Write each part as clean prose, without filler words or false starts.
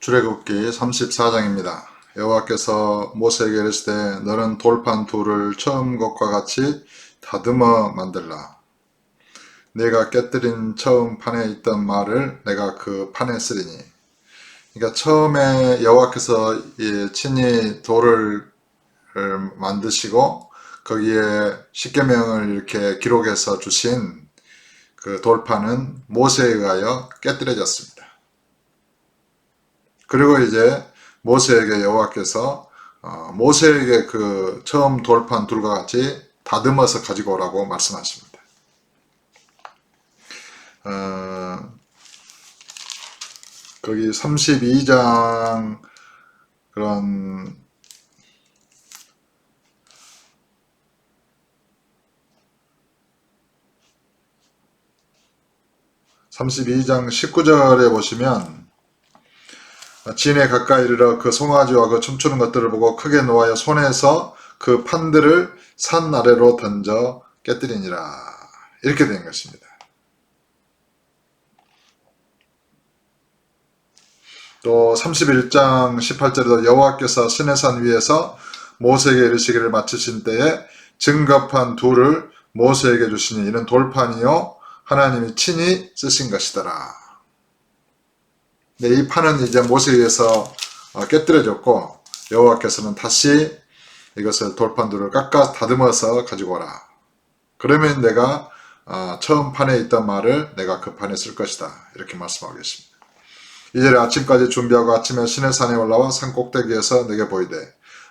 출애굽기 34장입니다. 여호와께서 모세에게 이르시되 너는 돌판 둘을 처음 것과 같이 다듬어 만들라. 내가 깨뜨린 처음 판에 있던 말을 내가 그 판에 쓰리니. 그러니까 처음에 여호와께서 친히 돌을 만드시고 거기에 십계명을 이렇게 기록해서 주신 그 돌판은 모세에 의하여 깨뜨려졌습니다. 그리고 이제 모세에게 여호와께서 모세에게 그 처음 돌판 둘과 같이 다듬어서 가지고 오라고 말씀하십니다. 거기 32장 그런 32장 19절에 보시면 진에 가까이 이르러 그 송아지와 그 춤추는 것들을 보고 크게 노하여 손에서 그 판들을 산 아래로 던져 깨뜨리니라. 이렇게 된 것입니다. 또 31장 18절에도 여호와께서 시내산 위에서 모세에게 이르시기를 마치신 때에 증거판 둘을 모세에게 주시니 이는 돌판이요 하나님이 친히 쓰신 것이더라. 네, 이 판은 이제 모세에 의해서 깨뜨려졌고 여호와께서는 다시 이것을 돌판 둘을 깎아 다듬어서 가지고 오라. 그러면 내가 처음 판에 있던 말을 내가 그 판에 쓸 것이다. 이렇게 말씀하고 계십니다. 이절에 아침까지 준비하고 아침에 시내산에 올라와 산 꼭대기에서 내게 보이되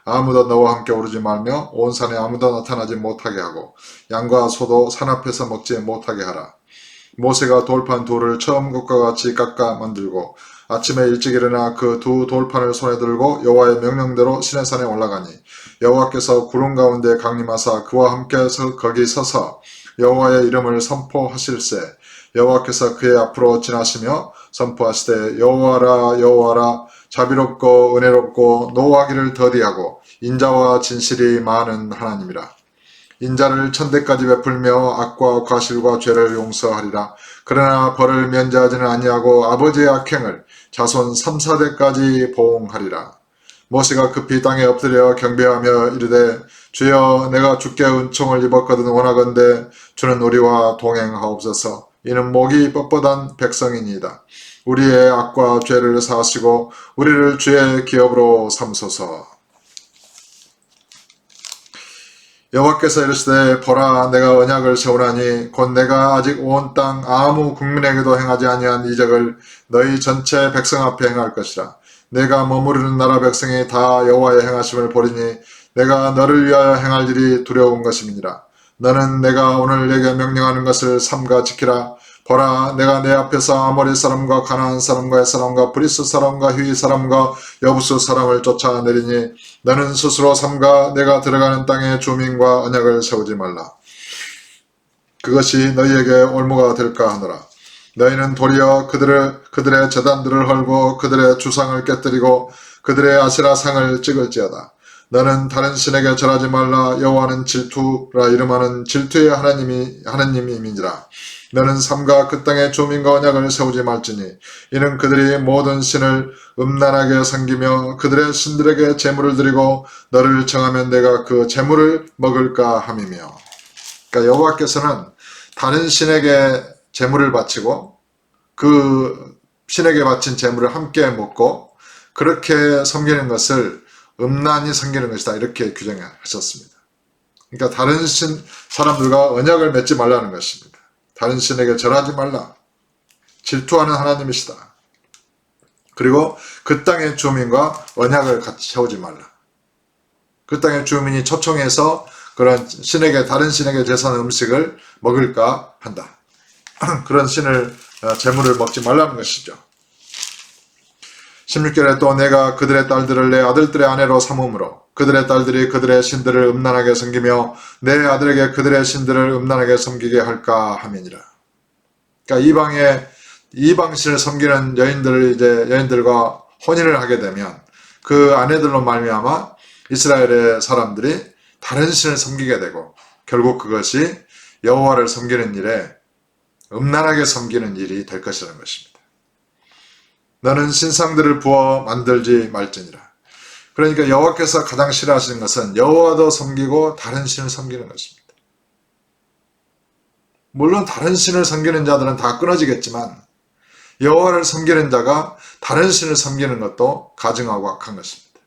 아무도 너와 함께 오르지 말며 온 산에 아무도 나타나지 못하게 하고 양과 소도 산 앞에서 먹지 못하게 하라. 모세가 돌판 둘을 처음 것과 같이 깎아 만들고 아침에 일찍 일어나 그 두 돌판을 손에 들고 여호와의 명령대로 시내산에 올라가니 여호와께서 구름 가운데 강림하사 그와 함께 거기 서서 여호와의 이름을 선포하실세. 여호와께서 그의 앞으로 지나시며 선포하시되 여호와라 여호와라 자비롭고 은혜롭고 노하기를 더디하고 인자와 진실이 많은 하나님이라. 인자를 천대까지 베풀며 악과 과실과 죄를 용서하리라. 그러나 벌을 면제하지는 아니하고 아버지의 악행을 자손 3, 4대까지 보응하리라. 모세가 급히 땅에 엎드려 경배하며 이르되 주여 내가 주께 은총을 입었거든 원하건대 주는 우리와 동행하옵소서. 이는 목이 뻣뻣한 백성이니이다. 우리의 악과 죄를 사하시고 우리를 주의 기업으로 삼소서. 여호와께서 이르시되 보라 내가 언약을 세우나니 곧 내가 아직 온 땅 아무 국민에게도 행하지 아니한 이적을 너희 전체 백성 앞에 행할 것이라. 내가 머무르는 나라 백성이 다 여호와의 행하심을 보리니 내가 너를 위하여 행할 일이 두려운 것임이니라. 너는 내가 오늘 내게 명령하는 것을 삼가 지키라. 보라 내가 내 앞에서 아모리 사람과 가나안 사람과 헷 사람과 브리스 사람과 휘 사람과 여부수 사람을 쫓아내리니 너는 스스로 삼가 내가 들어가는 땅의 주민과 언약을 세우지 말라. 그것이 너희에게 올무가 될까 하노라. 너희는 도리어 그들의 제단들을 헐고 그들의 주상을 깨뜨리고 그들의 아세라상을 찍을지어다. 너는 다른 신에게 절하지 말라. 여호와는 질투라 이름하는 질투의 하나님이니라. 너는 삼가 그 땅의 주민과 언약을 세우지 말지니 이는 그들이 모든 신을 음란하게 섬기며 그들의 신들에게 제물을 드리고 너를 정하면 내가 그 제물을 먹을까 함이며. 그러니까 여호와께서는 다른 신에게 제물을 바치고 그 신에게 바친 제물을 함께 먹고 그렇게 섬기는 것을 음란히 섬기는 것이다 이렇게 규정하셨습니다. 그러니까 다른 신 사람들과 언약을 맺지 말라는 것입니다. 다른 신에게 절하지 말라. 질투하는 하나님이시다. 그리고 그 땅의 주민과 언약을 같이 세우지 말라. 그 땅의 주민이 초청해서 그런 다른 신에게 제사한 음식을 먹을까 한다. 그런 신을 제물을 먹지 말라는 것이죠. 16절에 또 내가 그들의 딸들을 내 아들들의 아내로 삼음으로 그들의 딸들이 그들의 신들을 음란하게 섬기며 내 아들에게 그들의 신들을 음란하게 섬기게 할까 함이니라. 그러니까 이방신을 섬기는 여인들과 혼인을 하게 되면 그 아내들로 말미암아 이스라엘의 사람들이 다른 신을 섬기게 되고 결국 그것이 여호와를 섬기는 일에 음란하게 섬기는 일이 될 것이라는 것입니다. 너는 신상들을 부어 만들지 말지니라. 그러니까 여호와께서 가장 싫어하시는 것은 여호와도 섬기고 다른 신을 섬기는 것입니다. 물론 다른 신을 섬기는 자들은 다 끊어지겠지만 여호와를 섬기는 자가 다른 신을 섬기는 것도 가증하고 악한 것입니다.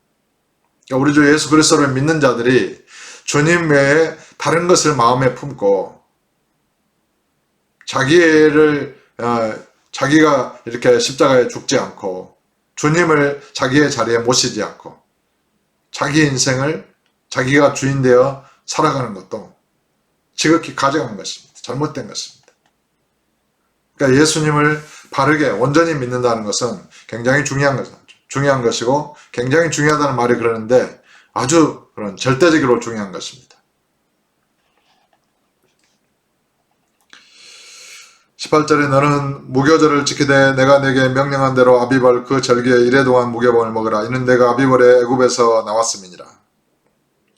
그러니까 우리 주 예수 그리스도를 믿는 자들이 주님 외에 다른 것을 마음에 품고 자기가 이렇게 십자가에 죽지 않고 주님을 자기의 자리에 모시지 않고 자기 인생을 자기가 주인 되어 살아가는 것도 지극히 가증한 것입니다. 잘못된 것입니다. 그러니까 예수님을 바르게 온전히 믿는다는 것은 굉장히 중요한 것이고 굉장히 중요하다는 말이 그러는데 아주 그런 절대적으로 중요한 것입니다. 18절에 너는 무교절을 지키되 내가 내게 명령한 대로 아비벌 그 절기에 이래 동안 무교봉을 먹으라. 이는 내가 아비벌에 애굽에서 나왔음이니라.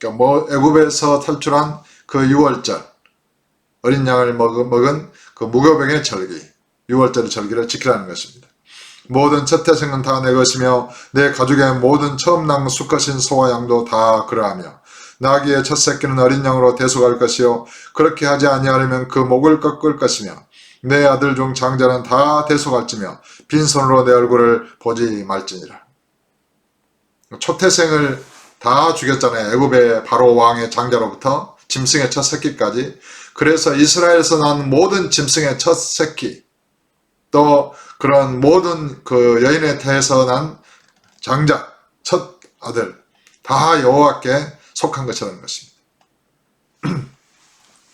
그러니까 애굽에서 탈출한 그 6월절 어린 양을 먹은 그 무교병의 절기 6월절 절기를 지키라는 것입니다. 모든 첫 태생은 다 내 것이며 내 가죽의 모든 처음 난 수컷인 소와 양도 다 그러하며 나귀의 첫 새끼는 어린 양으로 대속할 것이요 그렇게 하지 아니하려면 그 목을 꺾을 것이며 내 아들 중 장자는 다 대속할지며 빈손으로 내 얼굴을 보지 말지니라. 초태생을 다 죽였잖아요. 애굽의 바로 왕의 장자로부터 짐승의 첫 새끼까지. 그래서 이스라엘에서 난 모든 짐승의 첫 새끼 또 그런 모든 그 여인의 태에서 난 장자 첫 아들 다 여호와께 속한 것이라는 것입니다.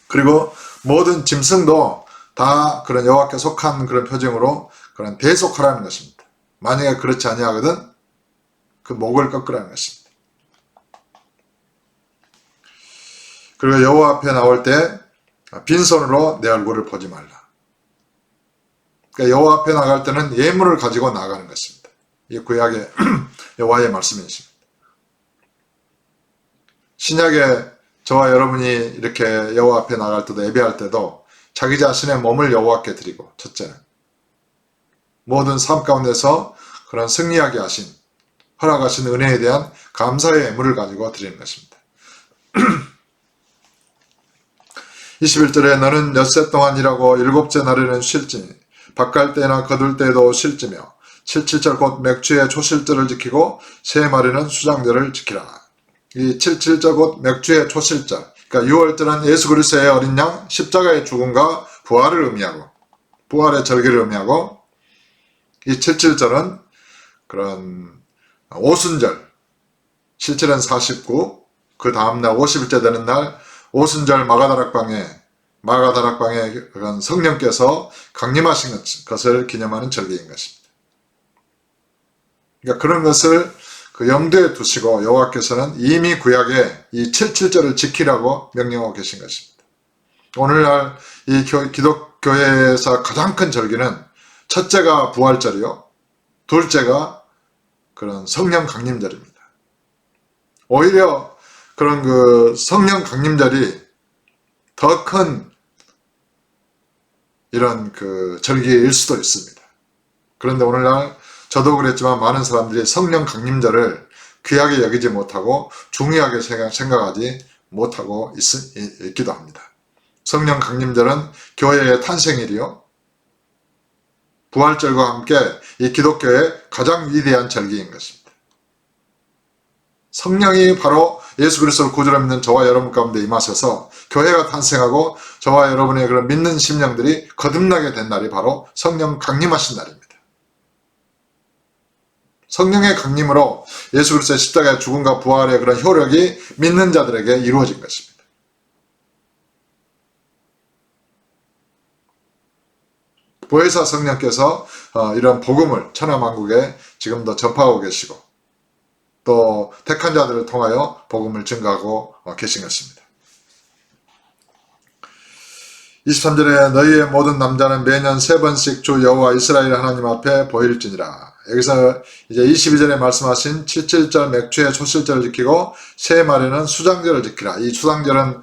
그리고 모든 짐승도 다 그런 여호와께 속한 그런 표징으로 그런 대속하라는 것입니다. 만약에 그렇지 아니하거든 그 목을 꺾으라는 것입니다. 그리고 여호와 앞에 나올 때 빈손으로 내 얼굴을 보지 말라. 그러니까 여호와 앞에 나갈 때는 예물을 가지고 나가는 것입니다. 이게 구약의 여호와의 말씀이십니다. 신약에 저와 여러분이 이렇게 여호와 앞에 나갈 때도 예배할 때도 자기 자신의 몸을 여호와께 드리고 첫째는 모든 삶 가운데서 그런 승리하게 하신 허락하신 은혜에 대한 감사의 예물을 가지고 드리는 것입니다. 21절에 너는 엿새 동안 일하고 일곱째 날에는 쉴지니 밭갈 때나 거둘 때에도 쉴지며 77절 곧 맥주의 초실절을 지키고 세 마리는 수장절을 지키라. 이 77절 곧 맥주의 초실절 그러니까 6월절은 예수 그리스도의 어린 양 십자가의 죽음과 부활을 의미하고 부활의 절기를 의미하고 이 77절은 그런 오순절 77은 49 그 다음날 50일째 되는 날 오순절 마가다락방에 그런 성령께서 강림하신 것을 기념하는 절기인 것입니다. 그러니까 그런 것을 그 염두에 두시고 여호와께서는 이미 구약에 이 77절을 지키라고 명령하고 계신 것입니다. 오늘날 이 기독교회에서 가장 큰 절기는 첫째가 부활절이요. 둘째가 그런 성령 강림절입니다. 오히려 그런 그 성령 강림절이 더 큰 이런 그 절기일 수도 있습니다. 그런데 오늘날 저도 그랬지만 많은 사람들이 성령 강림절을 귀하게 여기지 못하고 중요하게 생각하지 못하고 있기도 합니다. 성령 강림절은 교회의 탄생일이요. 부활절과 함께 이 기독교의 가장 위대한 절기인 것입니다. 성령이 바로 예수 그리스도를 구주로 믿는 저와 여러분 가운데 임하셔서 교회가 탄생하고 저와 여러분의 그런 믿는 심령들이 거듭나게 된 날이 바로 성령 강림하신 날입니다. 성령의 강림으로 예수 그리스도의 십자가의 죽음과 부활의 그런 효력이 믿는 자들에게 이루어진 것입니다. 보혜사 성령께서 이런 복음을 천하만국에 지금도 접하고 계시고 또 택한 자들을 통하여 복음을 증거하고 계신 것입니다. 23절에 너희의 모든 남자는 매년 3번씩 주 여호와 이스라엘 하나님 앞에 보일지니라. 여기서 이제 22절에 말씀하신 77절 맥주의 초실절을 지키고 세 마리는 수장절을 지키라. 이 수장절은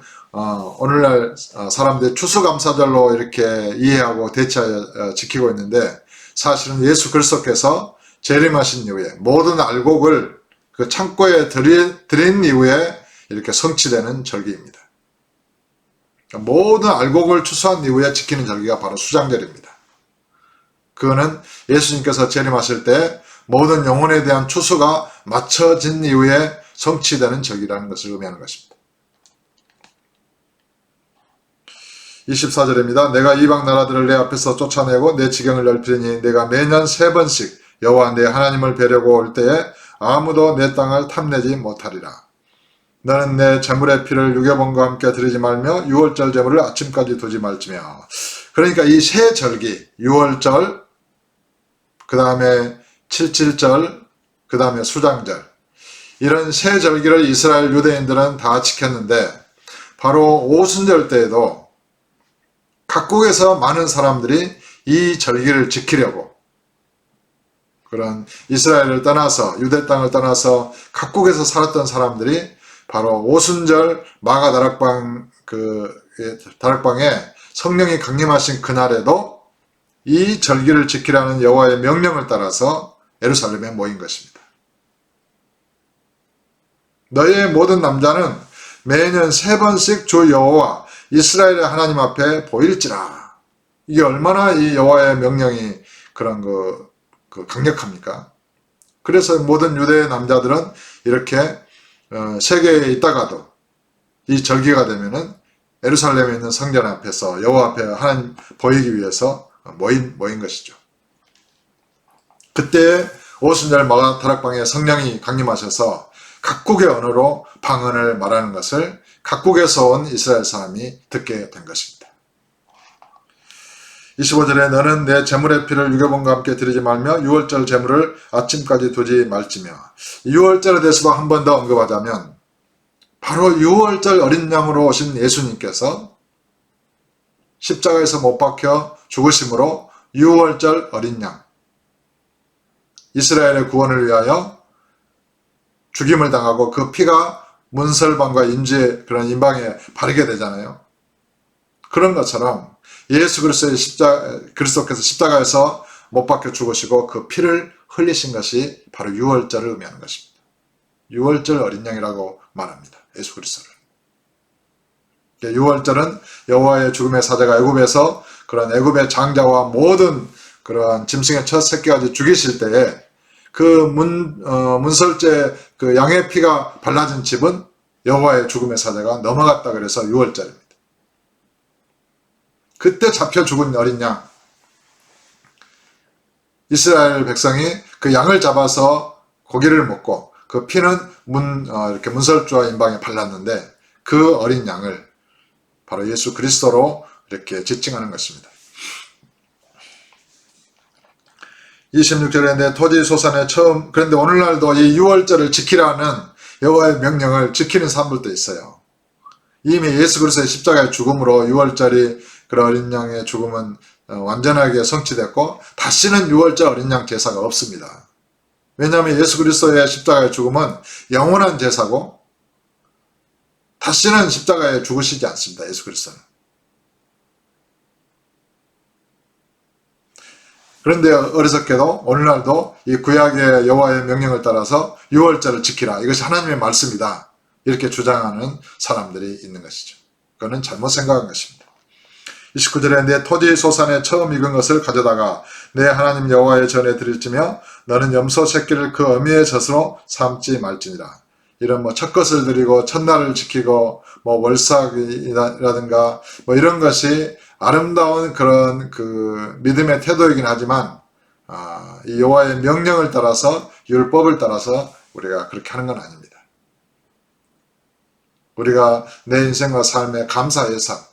오늘날 사람들이 추수감사절로 이렇게 이해하고 대체하여 지키고 있는데 사실은 예수 그리스도께서 재림하신 이후에 모든 알곡을 그 창고에 들인 이후에 이렇게 성취되는 절기입니다. 모든 알곡을 추수한 이후에 지키는 절기가 바로 수장절입니다. 그거는 예수님께서 재림하실 때 모든 영혼에 대한 추수가 마쳐진 이후에 성취되는 절기라는 것을 의미하는 것입니다. 24절입니다. 내가 이방 나라들을 내 앞에서 쫓아내고 내 지경을 넓히니 내가 매년 3번씩 여호와 내 하나님을 뵈려고 올 때에 아무도 내 땅을 탐내지 못하리라. 너는 내 제물의 피를 유괴범과 함께 드리지 말며 유월절 제물을 아침까지 두지 말지며. 그러니까 이 세 절기, 유월절, 그 다음에 칠칠절, 그 다음에 수장절, 이런 세 절기를 이스라엘 유대인들은 다 지켰는데 바로 오순절 때에도 각국에서 많은 사람들이 이 절기를 지키려고 그런 이스라엘을 떠나서 유대 땅을 떠나서 각국에서 살았던 사람들이 바로 오순절 마가 다락방에 성령이 강림하신 그날에도 이 절기를 지키라는 여호와의 명령을 따라서 예루살렘에 모인 것입니다. 너희의 모든 남자는 매년 3번씩 주 여호와 이스라엘의 하나님 앞에 보일지라. 이게 얼마나 이 여호와의 명령이 그런 강력합니까? 그래서 모든 유대의 남자들은 이렇게 세계에 있다가도 이 절기가 되면은 예루살렘에 있는 성전 앞에서 여호와 앞에 하나님 보이기 위해서 모인 것이죠. 그때 오순절 마가 다락방에 성령이 강림하셔서 각국의 언어로 방언을 말하는 것을 각국에서 온 이스라엘 사람이 듣게 된 것입니다. 25절에 너는 내 제물의 피를 유괴범과 함께 드리지 말며 유월절 제물을 아침까지 두지 말지며. 유월절에 대해서도 한 번 더 언급하자면 바로 유월절 어린 양으로 오신 예수님께서 십자가에서 못 박혀 죽으심으로 유월절 어린 양, 이스라엘의 구원을 위하여 죽임을 당하고 그 피가 문설방과 인주의 그런 인방에 바르게 되잖아요. 그런 것처럼 예수 그리스도께서 십자가에서 못 박혀 죽으시고 그 피를 흘리신 것이 바로 유월절을 의미하는 것입니다. 유월절 어린 양이라고 말합니다. 예수 그리스도를. 유월절은 여호와의 죽음의 사자가 애굽에서 그런 애굽의 장자와 모든 그러한 짐승의 첫 새끼까지 죽이실 때에 그 문설제 그 양의 피가 발라진 집은 여호와의 죽음의 사자가 넘어갔다 그래서 유월절입니다. 그때 잡혀 죽은 어린 양, 이스라엘 백성이 그 양을 잡아서 고기를 먹고 그 피는 이렇게 문설주와 인방에 발랐는데 그 어린 양을 바로 예수 그리스도로 이렇게 지칭하는 것입니다. 26절에 내 토지 소산에 처음, 그런데 오늘날도 이 유월절을 지키라는 여호와의 명령을 지키는 사람들도 있어요. 이미 예수 그리스도의 십자가의 죽음으로 유월절이 그런 어린 양의 죽음은 완전하게 성취됐고 다시는 유월절 어린 양 제사가 없습니다. 왜냐하면 예수 그리스도의 십자가의 죽음은 영원한 제사고 다시는 십자가에 죽으시지 않습니다. 예수 그리스도는. 그런데 어리석게도 오늘날도 이 구약의 여호와의 명령을 따라서 유월절을 지키라. 이것이 하나님의 말씀이다. 이렇게 주장하는 사람들이 있는 것이죠. 그거는 잘못 생각한 것입니다. 29절에 내 토지 소산에 처음 익은 것을 가져다가 내 하나님 여호와의 전에 드릴지며 너는 염소 새끼를 그 어미의 젖으로 삼지 말지니라. 이런 첫것을 드리고 첫날을 지키고 월삭이라든가 이런 것이 아름다운 그런 그 믿음의 태도이긴 하지만 이 여호와의 명령을 따라서 율법을 따라서 우리가 그렇게 하는 건 아닙니다. 우리가 내 인생과 삶의 감사해서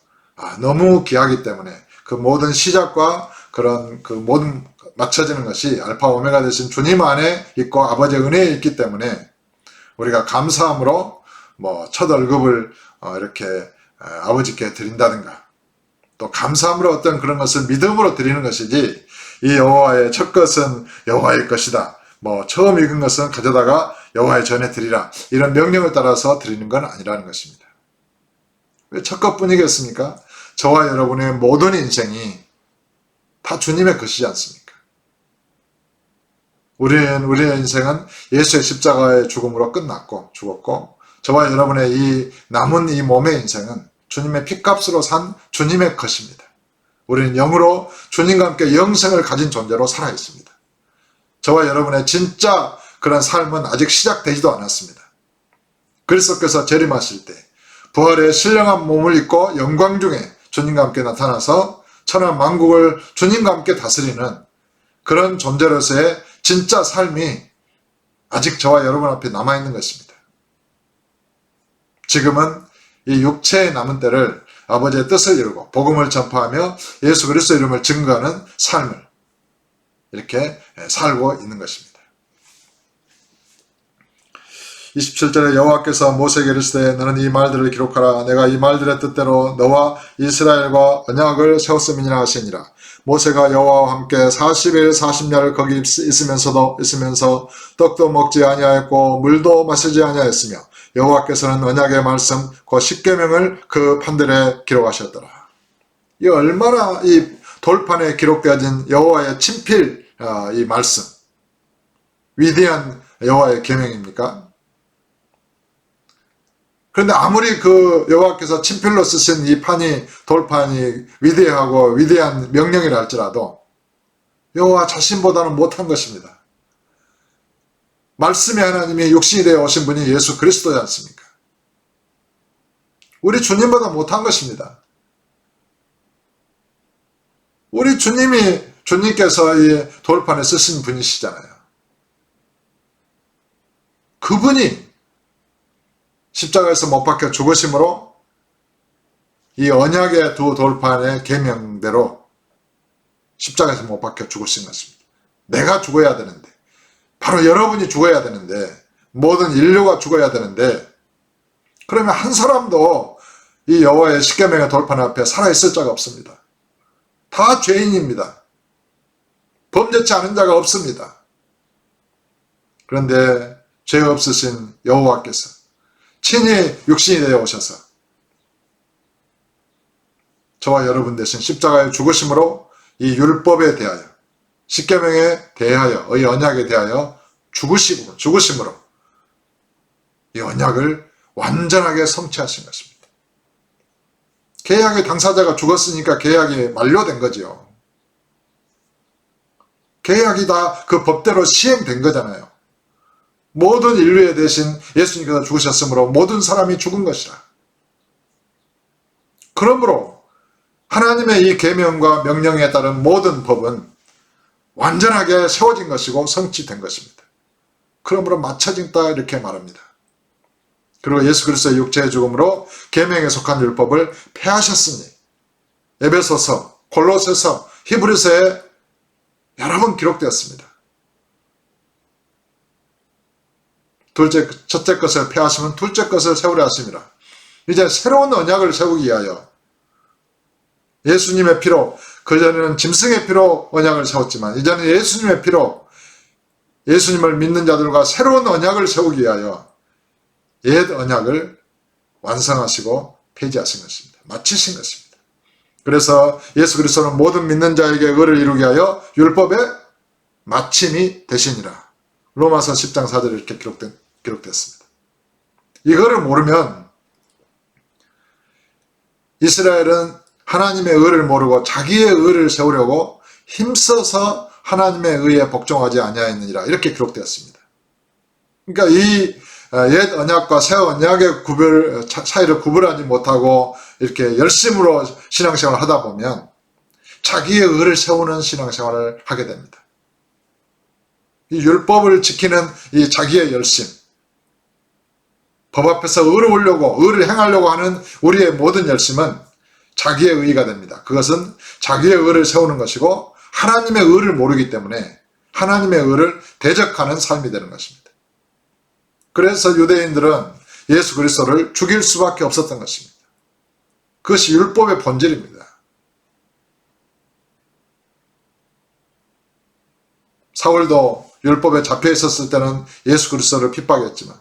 너무 귀하기 때문에 그 모든 시작과 그런 그 모든 맞춰지는 것이 알파 오메가 되신 주님 안에 있고 아버지의 은혜에 있기 때문에 우리가 감사함으로 첫 월급을 이렇게 아버지께 드린다든가 또 감사함으로 어떤 그런 것을 믿음으로 드리는 것이지 이 여호와의 첫 것은 여호와의 것이다. 처음 익은 것은 가져다가 여호와의 전에 드리라. 이런 명령을 따라서 드리는 건 아니라는 것입니다. 왜 첫 것뿐이겠습니까? 저와 여러분의 모든 인생이 다 주님의 것이지 않습니까? 우리의 인생은 예수의 십자가의 죽음으로 끝났고 죽었고 저와 여러분의 이 남은 이 몸의 인생은 주님의 피값으로 산 주님의 것입니다. 우리는 영으로 주님과 함께 영생을 가진 존재로 살아 있습니다. 저와 여러분의 진짜 그런 삶은 아직 시작되지도 않았습니다. 그리스도께서 재림하실 때 부활의 신령한 몸을 입고 영광 중에 주님과 함께 나타나서 천하 만국을 주님과 함께 다스리는 그런 존재로서의 진짜 삶이 아직 저와 여러분 앞에 남아있는 것입니다. 지금은 이 육체의 남은 때를 아버지의 뜻을 이루고 복음을 전파하며 예수 그리스도 이름을 증거하는 삶을 이렇게 살고 있는 것입니다. 27절에 여호와께서 모세에게 이르시되 너는 이 말들을 기록하라. 내가 이 말들의 뜻대로 너와 이스라엘과 언약을 세웠음이니라 하시니라. 모세가 여호와와 함께 40일 40야를 거기 있으면서 떡도 먹지 아니하였고 물도 마시지 아니하였으며 여호와께서는 언약의 말씀 그 십계명을 그 판들에 기록하셨더라. 이 얼마나 이 돌판에 기록되어진 여호와의 친필 이 말씀 위대한 여호와의 계명입니까? 그런데 아무리 그 여호와께서 친필로 쓰신 이 돌판이 위대하고 위대한 명령이라 할지라도 여호와 자신보다는 못한 것입니다. 말씀의 하나님이 육신이 되어 오신 분이 예수 그리스도지 않습니까? 우리 주님보다 못한 것입니다. 우리 주님께서 이 돌판에 쓰신 분이시잖아요. 그분이 십자가에서 못 박혀 죽으심으로 이 언약의 두 돌판의 계명대로 십자가에서 못 박혀 죽으신 것입니다. 내가 죽어야 되는데, 바로 여러분이 죽어야 되는데, 모든 인류가 죽어야 되는데, 그러면 한 사람도 이 여호와의 십계명의 돌판 앞에 살아있을 자가 없습니다. 다 죄인입니다. 범죄치 않은 자가 없습니다. 그런데 죄 없으신 여호와께서 친히 육신이 되어 오셔서 저와 여러분 대신 십자가의 죽으심으로 이 율법에 대하여 십계명에 대하여 이 언약에 대하여 죽으심으로 이 언약을 완전하게 성취하신 것입니다. 계약의 당사자가 죽었으니까 계약이 만료된 거지요. 계약이 다 그 법대로 시행된 거잖아요. 모든 인류의 대신 예수님께서 죽으셨으므로 모든 사람이 죽은 것이라. 그러므로 하나님의 이 계명과 명령에 따른 모든 법은 완전하게 세워진 것이고 성취된 것입니다. 그러므로 마쳐진다 이렇게 말합니다. 그리고 예수 그리스도의 육체의 죽음으로 계명에 속한 율법을 폐하셨으니 에베소서, 골로새서, 히브리서에 여러 번 기록되었습니다. 첫째 것을 폐하시면 둘째 것을 세우려 하심이라. 이제 새로운 언약을 세우기 위하여 예수님의 피로, 그전에는 짐승의 피로 언약을 세웠지만 이제는 예수님의 피로 예수님을 믿는 자들과 새로운 언약을 세우기 위하여 옛 언약을 완성하시고 폐지하신 것입니다. 마치신 것입니다. 그래서 예수 그리스도는 모든 믿는 자에게 의를 이루게 하여 율법의 마침이 되시니라. 로마서 10장 4절에 이렇게 기록됐습니다. 이거를 모르면 이스라엘은 하나님의 의를 모르고 자기의 의를 세우려고 힘써서 하나님의 의에 복종하지 아니하였느니라 이렇게 기록되었습니다. 그러니까 이 옛 언약과 새 언약의 차이를 구별하지 못하고 이렇게 열심으로 신앙생활을 하다 보면 자기의 의를 세우는 신앙생활을 하게 됩니다. 이 율법을 지키는 이 자기의 열심, 법 앞에서 의를 행하려고 하는 우리의 모든 열심은 자기의 의가 됩니다. 그것은 자기의 의를 세우는 것이고 하나님의 의를 모르기 때문에 하나님의 의를 대적하는 삶이 되는 것입니다. 그래서 유대인들은 예수 그리스도를 죽일 수밖에 없었던 것입니다. 그것이 율법의 본질입니다. 사울도 율법에 잡혀 있었을 때는 예수 그리스도를 핍박했지만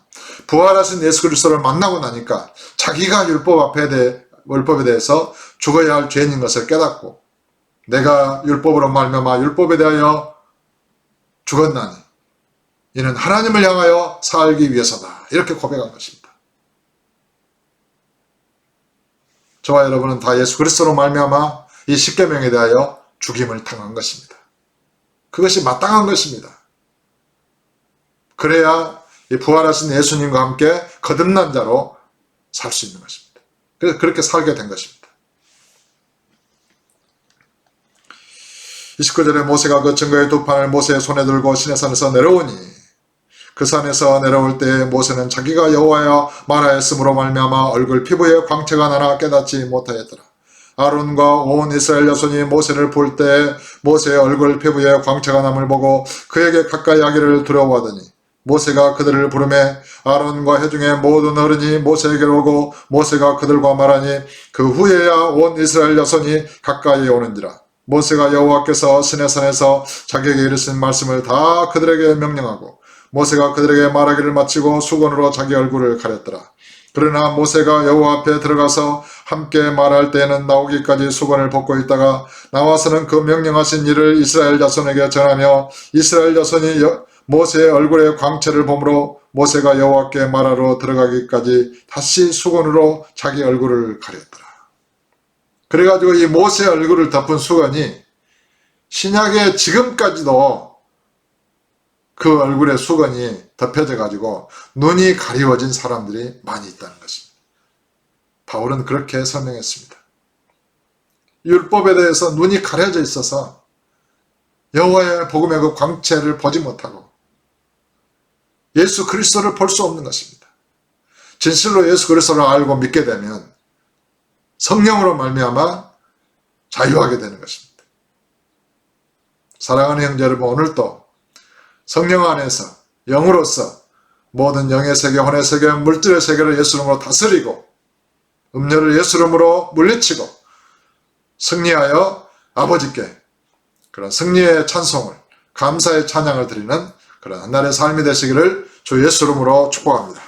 부활하신 예수 그리스도를 만나고 나니까 자기가 율법에 대해서 죽어야 할 죄인인 것을 깨닫고 내가 율법으로 말미암아 율법에 대하여 죽었나니 이는 하나님을 향하여 살기 위해서다. 이렇게 고백한 것입니다. 저와 여러분은 다 예수 그리스도로 말미암아 이 십계명에 대하여 죽임을 당한 것입니다. 그것이 마땅한 것입니다. 그래야 이 부활하신 예수님과 함께 거듭난 자로 살 수 있는 것입니다. 그래서 그렇게 살게 된 것입니다. 29절에 모세가 그 증거의 두 판을 모세의 손에 들고 시내산에서 내려오니 그 산에서 내려올 때에 모세는 자기가 여호와여 말하였으므로 말미암아 얼굴 피부에 광채가 나나 깨닫지 못하였더라. 아론과 온 이스라엘 자손이 모세를 볼 때 모세의 얼굴 피부에 광채가 남을 보고 그에게 가까이 하기를 두려워하더니 모세가 그들을 부르매 아론과 회중의 모든 어른이 모세에게로 오고 모세가 그들과 말하니 그 후에야 온 이스라엘 자손이 가까이 오는지라. 모세가 여호와께서 시내산에서 자기에게 이르신 말씀을 다 그들에게 명령하고 모세가 그들에게 말하기를 마치고 수건으로 자기 얼굴을 가렸더라. 그러나 모세가 여호와 앞에 들어가서 함께 말할 때에는 나오기까지 수건을 벗고 있다가 나와서는 그 명령하신 일을 이스라엘 자손에게 전하며 이스라엘 자손이 모세의 얼굴에 광채를 보므로 모세가 여호와께 말하러 들어가기까지 다시 수건으로 자기 얼굴을 가렸더라. 그래가지고 이 모세의 얼굴을 덮은 수건이 신약에 지금까지도 그 얼굴에 수건이 덮여져 가지고 눈이 가리워진 사람들이 많이 있다는 것입니다. 바울은 그렇게 설명했습니다. 율법에 대해서 눈이 가려져 있어서 여호와의 복음의 그 광채를 보지 못하고 예수 그리스도를 볼 수 없는 것입니다. 진실로 예수 그리스도를 알고 믿게 되면 성령으로 말미암아 자유하게 되는 것입니다. 사랑하는 형제 여러분, 오늘도 성령 안에서 영으로서 모든 영의 세계, 혼의 세계, 물질의 세계를 예수 이름으로 다스리고 음료를 예수 이름으로 물리치고 승리하여 아버지께 그런 승리의 찬송을, 감사의 찬양을 드리는 그런 한 날의 삶이 되시기를 주 예수 이름으로 축복합니다.